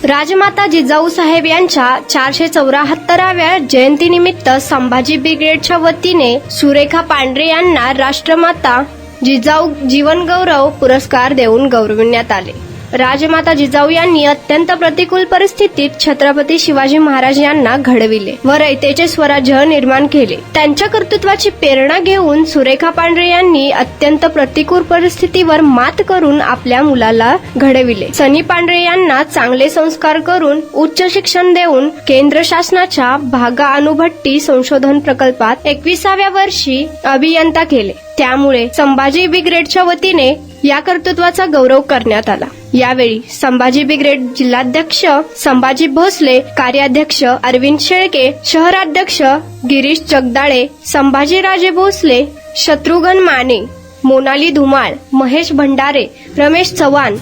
राजमाता जिजाऊ साहेब यांच्या 474व्या जयंतीनिमित्त संभाजी ब्रिगेडच्या वतीने सुरेखा पांढरे यांना राष्ट्रमाता जिजाऊ जीवनगौरव पुरस्कार देऊन गौरविण्यात आले। राजमाता जिजाऊ यांनी अत्यंत प्रतिकूल परिस्थितीत छत्रपती शिवाजी महाराज यांना घडविले व रयतेचे स्वराज्य निर्माण केले। त्यांच्या कर्तृत्वाची प्रेरणा घेऊन सुरेखा पांढरे यांनी अत्यंत प्रतिकूल परिस्थितीवर मात करून आपल्या मुलाला घडविले। सनी पांढरे यांना चांगले संस्कार करून उच्च शिक्षण देऊन केंद्र शासनाच्या भागा अणुभट्टी संशोधन प्रकल्पात 21व्या वर्षी अभियंता केले। त्यामुळे संभाजी ब्रिगेडच्या वतीने या कर्तृत्वाचा गौरव करण्यात आला। यावेळी संभाजी ब्रिगेड जिल्हाध्यक्ष संभाजी भोसले, कार्याध्यक्ष अरविंद शेळके, शहराध्यक्ष गिरीश जगदाळे, संभाजीराजे भोसले, शत्रुघ्न माने, मोनाली धुमाळ, महेश भंडारे, रमेश चव्हाण,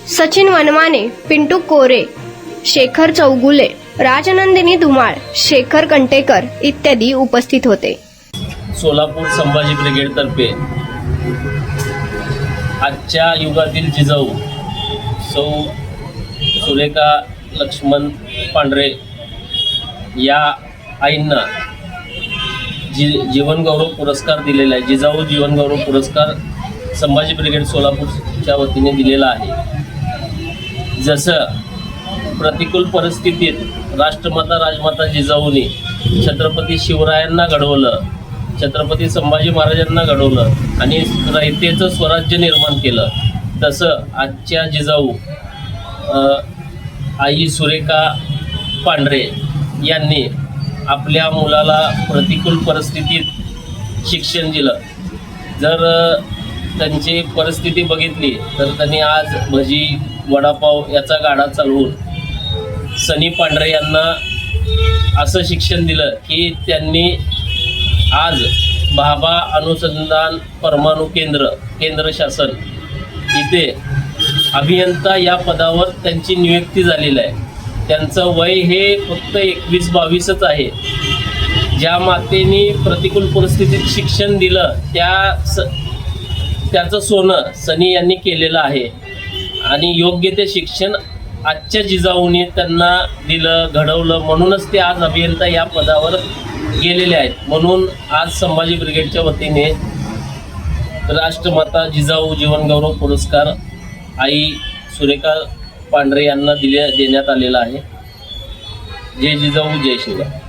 सचिन वनमाने, पिंटू कोरे, शेखर चौगुले, राजनंदिनी धुमाळ, शेखर कंटेकर इत्यादी उपस्थित होते। सोलापूर संभाजी ब्रिगेड तर्फे आजच्या युगातील जिजाऊ सौ सुरेखा लक्ष्मण पांढरे या आईंना जीवनगौरव पुरस्कार दिलेला आहे। जिजाऊ जीवनगौरव पुरस्कार संभाजी ब्रिगेड सोलापूरच्या वतीने दिलेला आहे। जसं प्रतिकूल परिस्थितीत राजमाता जिजाऊंनी छत्रपती शिवरायांना घडवलं, छत्रपती संभाजी महाराजांना घडवलं आणि रयतेचं स्वराज्य निर्माण केलं, तसं आजच्या जिजाऊ आई सुरेखा पांढरे यांनी आपल्या मुलाला प्रतिकूल परिस्थितीत शिक्षण दिलं। जर त्यांची परिस्थिती बघितली तर त्यांनी आज भजी वडापाव याचा गाडा चालवून सनी पांढरे यांना असं शिक्षण दिलं की त्यांनी आज भाभा अनुसंधान परमाणु केंद्र शासन इथे अभियंता या पदावर त्यांची नियुक्ती झालेली आहे। त्यांचं वय हे फक्त 21-22च आहे। ज्या मातेने प्रतिकूल परिस्थितीत शिक्षण दिलं त्याचं सोनं सनी यांनी केलेलं आहे आणि योग्य ते शिक्षण आजच्या जिजाऊने त्यांना दिलं, घडवलं, म्हणूनच ते आज अभियंता या पदावर गेलेले आहेत। म्हणून आज संभाजी ब्रिगेडच्या वतीने राष्ट्रमाता जिजाऊ जीवनगौरव पुरस्कार आई सुरेखा पांढरे यांना देण्यात आलेला आहे। जय जिजाऊ, जय शिवराय।